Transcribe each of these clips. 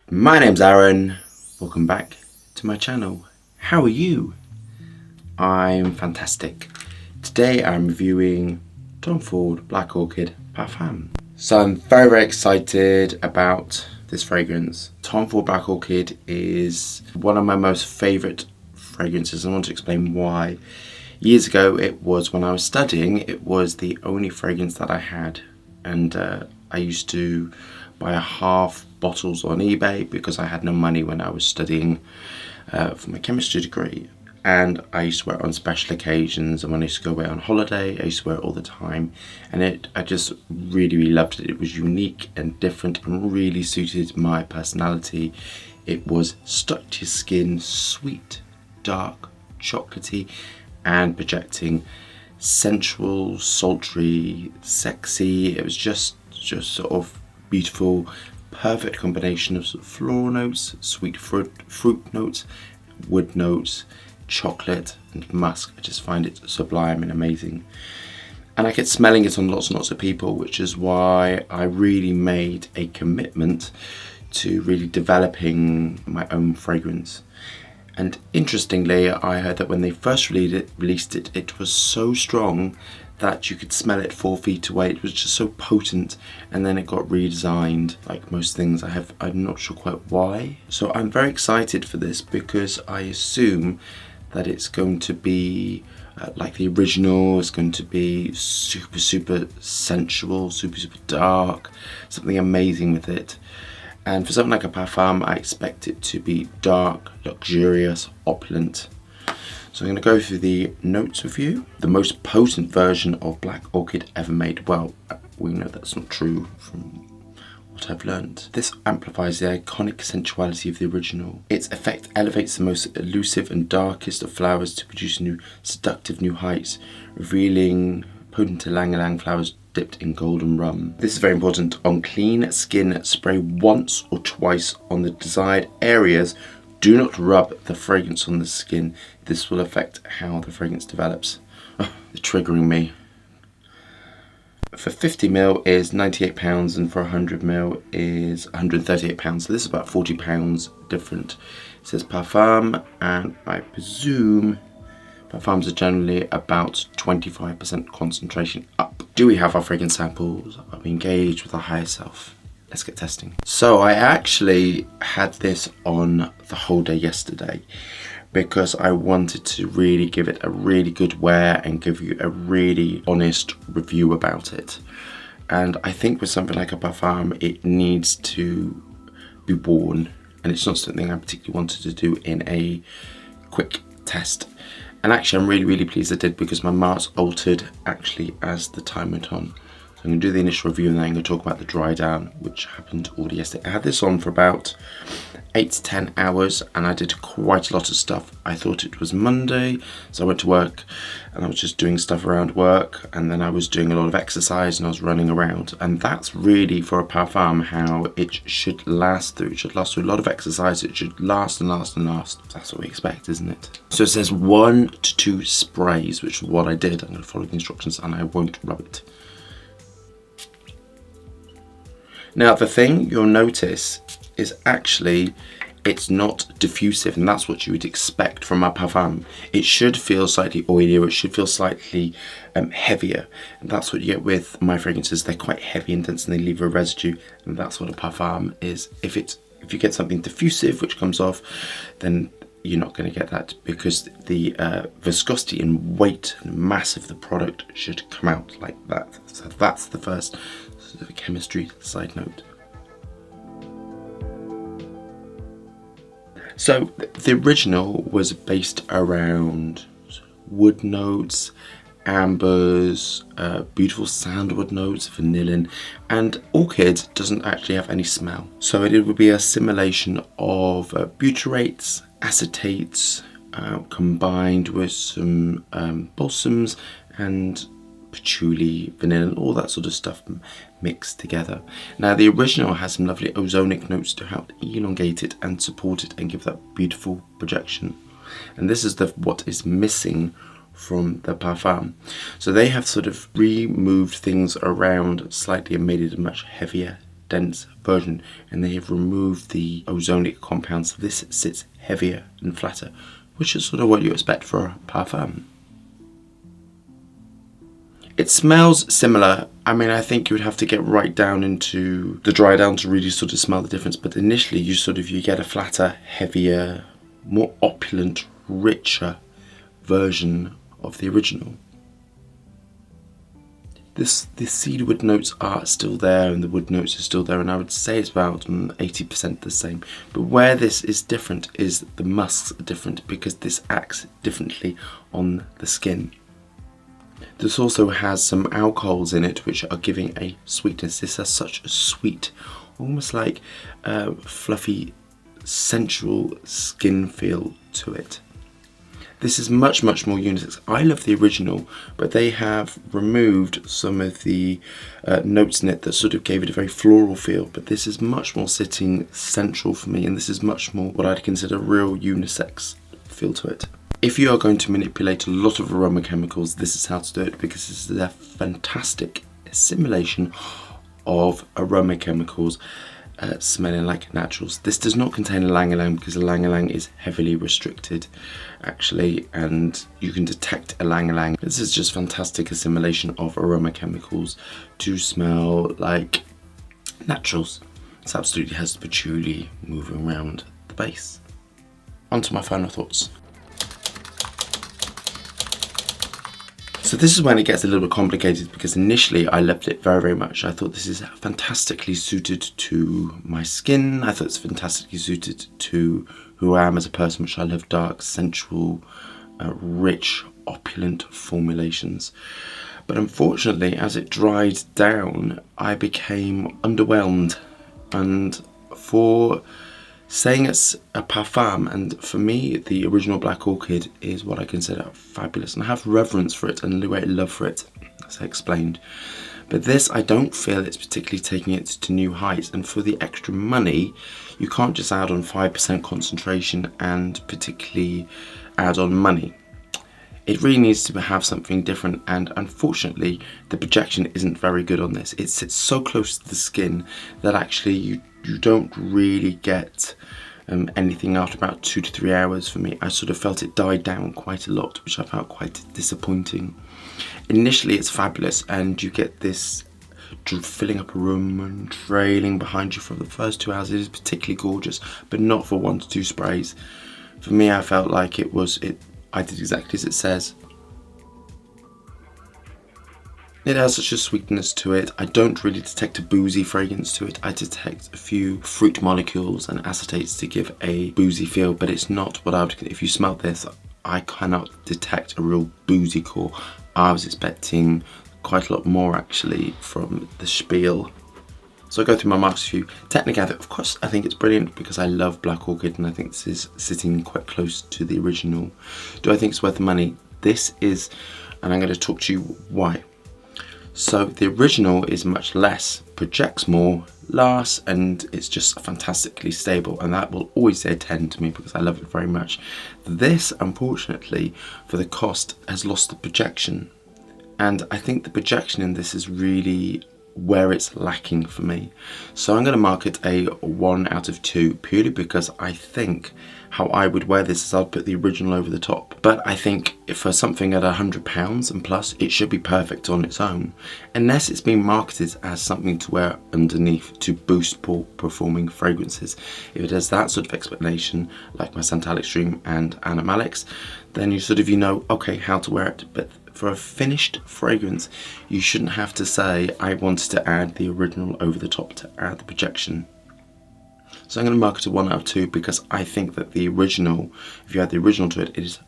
My name's Aaron, welcome back to my channel. How are you? I'm fantastic. Today I'm reviewing Tom Ford Black Orchid Parfum. So I'm very excited about this fragrance. Tom Ford Black Orchid is one of my most favourite fragrances. I want to explain why. Years ago, it was when I was studying, it was the only fragrance that I had, and I used to buy half bottles on eBay because I had no money when I was studying for my chemistry degree, and I used to wear it on special occasions, and when I used to go away on holiday I used to wear it all the time, and I just really loved it. It was unique and different and really suited my personality. It was stuck to your skin, sweet, dark, chocolatey, and projecting sensual, sultry, sexy. It was just sort of beautiful, perfect combination of sort of floral notes, sweet fruit notes, wood notes, chocolate and musk. I just find it sublime and amazing, and I get smelling it on lots and lots of people, which is why I really made a commitment to really developing my own fragrance. And interestingly, I heard that when they first released it, it was so strong that you could smell it 4 feet away. It was just so potent, and then it got redesigned like most things. I'm not sure quite why. So I'm very excited for this because I assume that it's going to be like the original. It's going to be super sensual, super dark, something amazing with it. And for something like a parfum, I expect it to be dark, luxurious, opulent. So I'm going to go through the notes with you. The most potent version of Black Orchid ever made. Well, we know that's not true from what I've learned. This amplifies the iconic sensuality of the original. Its effect elevates the most elusive and darkest of flowers to produce seductive new heights, revealing potent ylang-ylang flowers dipped in golden rum. This is very important. On clean skin, spray once or twice on the desired areas. Do not rub the fragrance on the skin. This will affect how the fragrance develops. Oh, they're triggering me. For 50ml is £98, and for 100ml is £138. So this is about £40 different. It says parfum, and I presume parfums are generally about 25% concentration up. Do we have our fragrance samples? Are we engaged with our higher self? Let's get testing. So I actually had this on the whole day yesterday because I wanted to really give it a really good wear and give you a really honest review about it. And I think with something like a parfum, it needs to be worn, and it's not something I particularly wanted to do in a quick test. And actually I'm really pleased I did, because my marks altered actually as the time went on. So I'm going to do the initial review and then I'm going to talk about the dry down, which happened already yesterday. I had this on for about 8 to 10 hours and I did quite a lot of stuff. I thought it was Monday, so I went to work and I was just doing stuff around work, and then I was doing a lot of exercise and I was running around, and that's really, for a parfum, how it should last through. It should last through a lot of exercise. It should last and last and last. That's what we expect, isn't it? So it says 1 to 2 sprays, which is what I did. I'm going to follow the instructions and I won't rub it. Now the thing you'll notice is actually it's not diffusive, and that's what you would expect from a parfum. It should feel slightly oilier, it should feel slightly heavier, and that's what you get with my fragrances. They're quite heavy and dense and they leave a residue, and that's what a parfum is. If you get something diffusive which comes off, then you're not going to get that, because the viscosity and weight and mass of the product should come out like that. So that's the first sort of chemistry side note. So the original was based around wood notes, ambers, beautiful sandalwood notes, vanillin, and orchid doesn't actually have any smell. So it would be a simulation of butyrates, acetates, combined with some balsams and patchouli, vanilla, all that sort of stuff mixed together. Now the original has some lovely ozonic notes to help elongate it and support it and give that beautiful projection. And this is what is missing from the parfum. So they have sort of removed things around slightly and made it much heavier dense version, and they have removed the ozonic compounds, so this sits heavier and flatter, which is sort of what you expect for a parfum. It smells similar. I mean, I think you would have to get right down into the dry down to really sort of smell the difference, but initially you get a flatter, heavier, more opulent, richer version of the original. The cedarwood notes are still there, and the wood notes are still there, and I would say it's about 80% the same. But where this is different is the musks are different, because this acts differently on the skin. This also has some alcohols in it which are giving a sweetness. This has such a sweet, almost like fluffy, sensual skin feel to it. This is much more unisex. I love the original, but they have removed some of the notes in it that sort of gave it a very floral feel, but this is much more sitting sensual for me, and this is much more what I'd consider real unisex feel to it. If you are going to manipulate a lot of aroma chemicals, this is how to do it, because this is a fantastic assimilation of aroma chemicals smelling like naturals. This does not contain ylang-ylang, because ylang-ylang is heavily restricted actually, and you can detect ylang-ylang. This is just fantastic assimilation of aroma chemicals to smell like naturals. This absolutely has the patchouli moving around the base. On to my final thoughts. So this is when it gets a little bit complicated, because initially I loved it very much. I thought this is fantastically suited to my skin. I thought it's fantastically suited to who I am as a person, which I love dark, sensual, rich, opulent formulations. But unfortunately, as it dried down, I became underwhelmed. And for saying it's a parfum, and for me the original Black Orchid is what I consider fabulous, and I have reverence for it and great love for it, as I explained. But this, I don't feel it's particularly taking it to new heights, and for the extra money you can't just add on 5% concentration and particularly add on money. It really needs to have something different, and unfortunately the projection isn't very good on this. It sits so close to the skin that actually you don't really get anything after about 2 to 3 hours. For me, I sort of felt it died down quite a lot, which I found quite disappointing. Initially it's fabulous, and you get this filling up a room and trailing behind you for the first 2 hours. It is particularly gorgeous, but not for 1 to 2 sprays. For me, I felt like I did exactly as it says. It has such a sweetness to it. I don't really detect a boozy fragrance to it. I detect a few fruit molecules and acetates to give a boozy feel, but it's not what I would, if you smell this, I cannot detect a real boozy core. I was expecting quite a lot more actually from the spiel. So I go through my marks for you. Technically, of course, I think it's brilliant because I love Black Orchid, and I think this is sitting quite close to the original. Do I think it's worth the money? This is, and I'm going to talk to you why. So the original is much less, projects more, lasts, and it's just fantastically stable, and that will always say 10 to me because I love it very much. This, unfortunately, for the cost, has lost the projection, and I think the projection in this is really where it's lacking for me. So I'm going to mark it a 1 out of 2, purely because I think how I would wear this is I'd put the original over the top. But I think if for something at £100 and plus, it should be perfect on its own, unless it's being marketed as something to wear underneath to boost poor performing fragrances. If it has that sort of explanation, like my Santal Extreme and Anna Malik's, then you know, okay, how to wear it. But for a finished fragrance, you shouldn't have to say, I wanted to add the original over the top to add the projection. So I'm going to mark it a 1 out of 2 because I think that the original, if you add the original to it, it is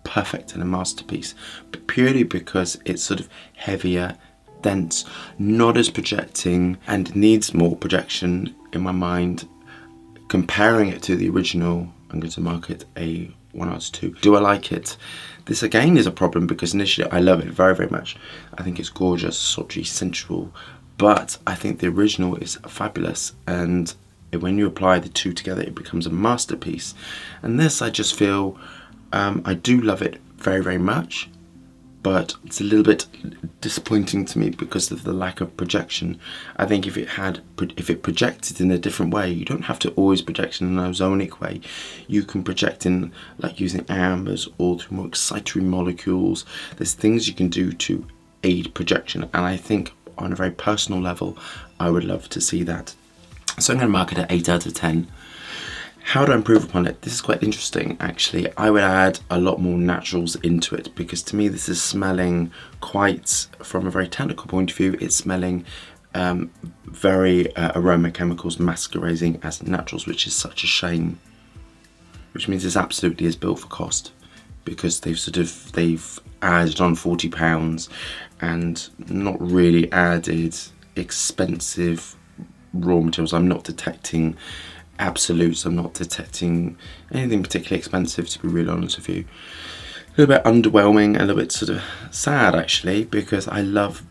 perfect and a masterpiece. But purely because it's sort of heavier, dense, not as projecting, and needs more projection in my mind. Comparing it to the original, I'm going to mark it a 1 out of 2. Do I like it? This again is a problem because initially I love it very much. I think it's gorgeous, sultry, sensual, but I think the original is fabulous, and when you apply the two together it becomes a masterpiece. And this, I just feel I do love it very much, but it's a little bit disappointing to me because of the lack of projection. I think if it projected in a different way, you don't have to always project in an ozonic way. You can project in like using ambers or through more excitatory molecules. There's things you can do to aid projection, and I think on a very personal level, I would love to see that. So I'm going to mark it at 8 out of 10. How do I improve upon it? This is quite interesting, actually. I would add a lot more naturals into it, because to me this is smelling quite, from a very technical point of view, it's smelling very aroma chemicals masquerading as naturals, which is such a shame. Which means this absolutely is built for cost, because they've added on £40 and not really added expensive raw materials. I'm not detecting absolutes, I'm not detecting anything particularly expensive, to be really honest with you. A little bit underwhelming, a little bit sort of sad actually, because I love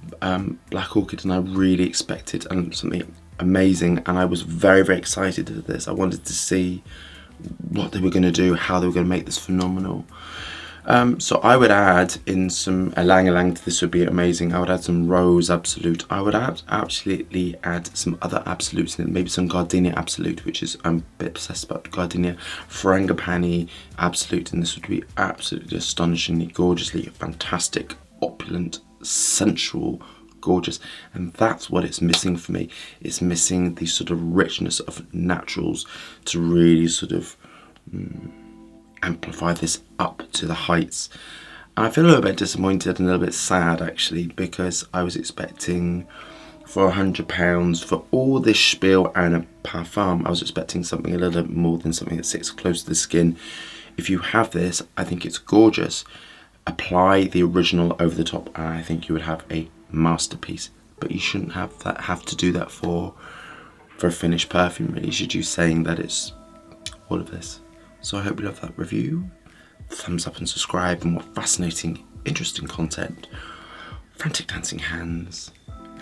Black Orchid and I really expected something amazing, and I was very, very excited for this. I wanted to see what they were going to do, how they were going to make this phenomenal. So I would add in some ylang-ylang to this would be amazing. I would add some Rose Absolute. I would absolutely add some other absolutes in it. Maybe some Gardenia Absolute, which is, I'm a bit obsessed about Gardenia. Frangipani Absolute, and this would be absolutely astonishingly, gorgeously, fantastic, opulent, sensual, gorgeous. And that's what it's missing for me. It's missing the sort of richness of naturals to really sort of amplify this up to the heights. And I feel a little bit disappointed and a little bit sad actually, because I was expecting for £100 for all this spiel and a parfum, I was expecting something a little bit more than something that sits close to the skin. If you have this, I think it's gorgeous. Apply the original over the top and I think you would have a masterpiece. But you shouldn't have to do that for a finished perfume really. You should use saying that it's all of this. So I hope you love that review. Thumbs up and subscribe for more fascinating, interesting content, frantic dancing hands,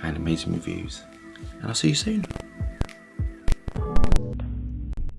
and amazing reviews. And I'll see you soon.